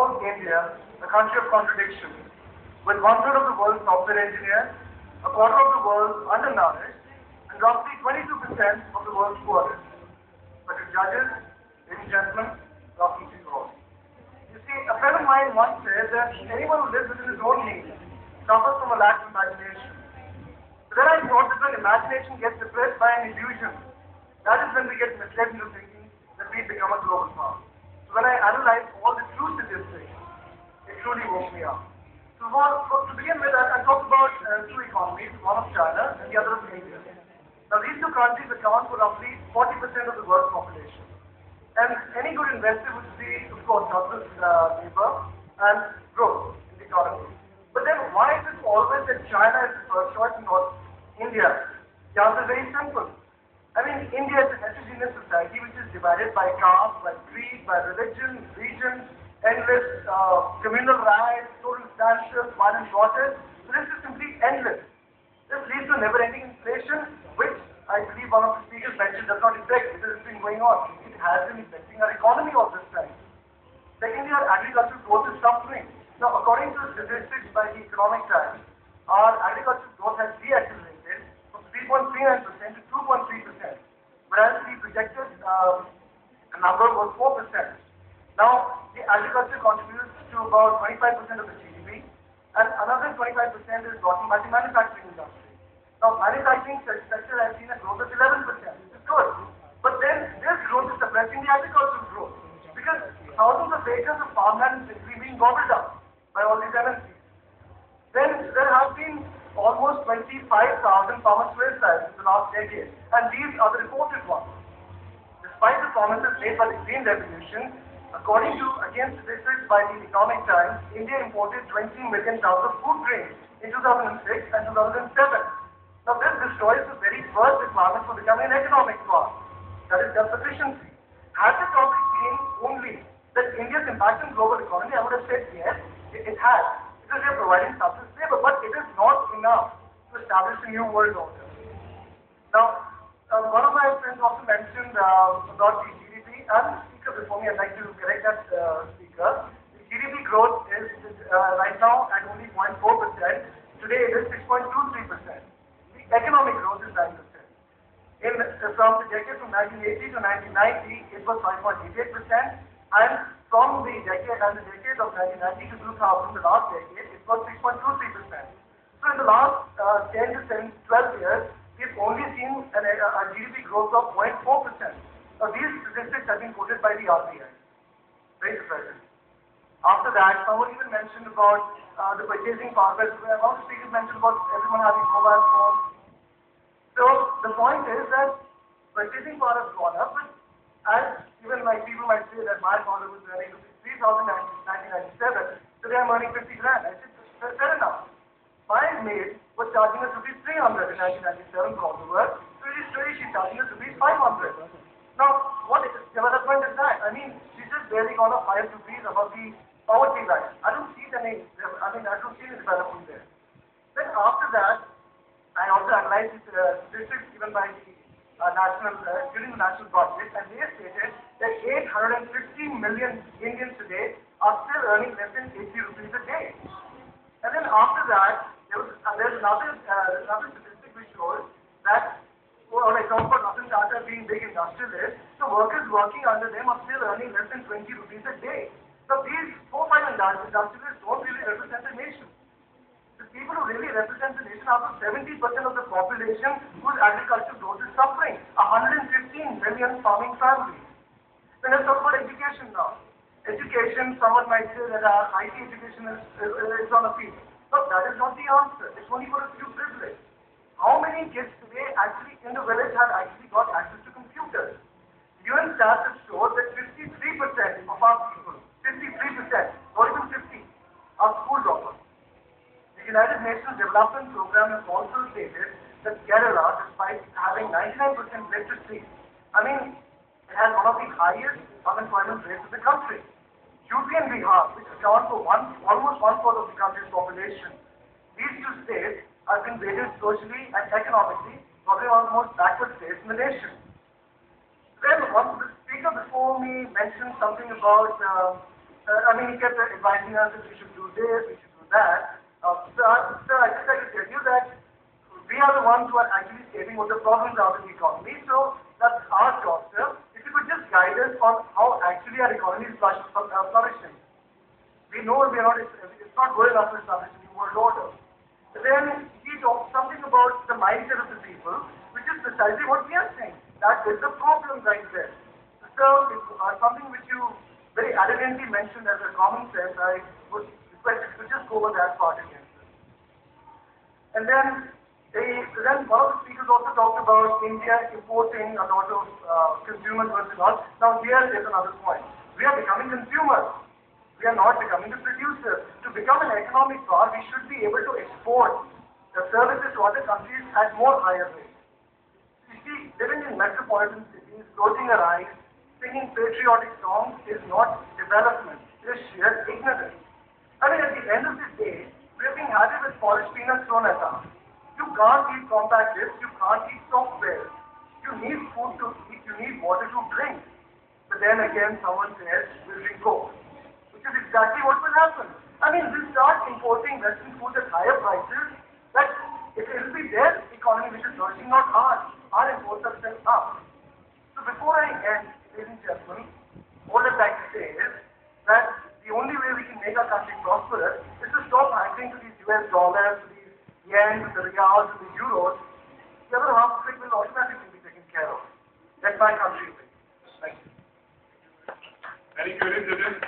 call India a country of contradictions, with one-third of the world's software engineers, a quarter of the world's undernourished, and roughly 22% of the world's poorest. But the judges, ladies and gentlemen, roughly all. You see, a friend of mine once said that anyone who lives within his own means suffers from a lack of imagination. But then I thought that when imagination gets replaced by an illusion, that is when we get misled into thinking that we become a global power. So when I analyzed all the true statistics, it truly woke me up. So to begin with, I talked about two economies, one of China and the other of India. Now these two countries account for roughly 40% of the world's population. And any good investor would see, of course, not just labor and growth in the economy. But then why is it always that China is the first choice and not India? The answer is very simple. I mean, India is a heterogeneous society which is divided by caste, by creed, by religion, region, endless communal rights, total standstills, violent shortage. So this is simply endless. This leads to never-ending inflation, which I believe one of the speakers mentioned does not affect because it's been going on. It has been affecting our economy all this time. Secondly, our agricultural growth is suffering. Now, according to statistics by the Economic Times, our agricultural growth has deaccelerated from 3.39% to 2.3%, whereas the projected number was 4%. Now, the agriculture contributes to about 25% of the GDP, and another 25% is brought in by the manufacturing industry. Now, manufacturing sector has seen a growth of 11%, which is good. But then this growth is suppressing the agricultural growth, because thousands of acres of farmland is simply being gobbled up by all these MNCs. Then there have been almost 25,000 farmer suicides in the last decade, and these are the reported ones. Despite the promises made by the Green Revolution, according to, again, statistics by the Economic Times, India imported 20 million tons of food grain in 2006 and 2007. Now this destroys the very first requirement for becoming an economic power, that is self-sufficiency. Had the topic been only that India's impact on global economy, I would have said yes, it has, because they are providing substance labor, but it is not enough to establish a new world order. Now, one of my friends also mentioned about the GDP, and the speaker before me, I'd like to correct that speaker. The GDP growth is right now at only 0.4%. Today it is 6.23%. The economic growth is 9%. From the decade from 1980 to 1990, it was 5.88%, and from the decade of 1990 to 2000, the last decade, it was 6.23%. So in the last 10 to 12 years, we've only seen a GDP growth of 0.4%. Now these statistics have been quoted by the RBI. Very surprising. After that, someone even mentioned about the purchasing power. One of the speakers mentioned about everyone having mobile phones. So the point is that purchasing power has gone up, but as even like people might say that my father was earning 3,000 in 1997, today I'm earning 50 grand. I said, fair enough. My maid was charging us rupees 300 in 1997 for all the work. Today she's charging us rupees 500. Now, what development is that? I mean, she's just barely gone up 5 rupees above the poverty line. I don't see any development there. Then after that, I also analyzed the statistics given by the during the national budget, and they stated that 850 million Indians today are still earning less than 80 rupees a day. And then after that, there's another statistic which shows that, for example, Ratan Tata being big industrialists, the workers working under them are still earning less than 20 rupees a day. So these 4-5 industrialists don't really represent the nation. The people who really represent the nation are the 70% of the population whose agricultural growth is suffering. 115 million farming families. Then let's talk about education now. Education, someone might say that our IT education is on a peak. But that is not the answer. It's only for a few privileged. How many kids today actually in the village have actually got access to computers? UN stats have showed that 53% of our people, 53%, not even 50, are school droppers. The United Nations Development Program has also stated that Kerala, despite having 99% literacy, it has one of the highest unemployment rates in the country. UP and Bihar, which account for almost one-fourth of the country's population, these two states have been rated socially and economically probably one of the most backward states in the nation. Then the speaker before me mentioned something about he kept advising us that we should do this, we should do that. Sir, I just like to tell you that we are the ones who are actually stating what the problems are in the economy. So that's our job, sir. If you could just guide us on how actually our economy is flourishing. We know we are not, it's not good enough to establish a new world order. But then he talked something about the mindset of the people, which is precisely what we are saying. That is the problem right there. So it's something which you very arrogantly mentioned as a common sense. I would request you to just go over that part again. And then one of the speakers also talked about India importing a lot of consumer goods and all. Now here is another point. We are becoming consumers. We are not becoming the producers. To become an economic power, we should be able to export the services to other countries at more higher rates. You see, living in metropolitan cities, closing our eyes, singing patriotic songs is not development. It is sheer ignorance. At the end of the day, we are being handed with polished peanuts thrown at us. You can't eat compact discs, you can't eat software. You need food to eat, you need water to drink. But then again, someone says, we'll drink Coke. Which is exactly what will happen. We'll start importing Western food at higher prices, that it will be their economy which is flourishing, not ours. Our imports are still up. So before I end, ladies and gentlemen, all I'd like to say is that the only way we can make our country prosperous is to stop hankering to these US dollars, to these yen, to the reals, to the euros. The other half of it will automatically be taken care of. Let my country win. Thank you. Very good,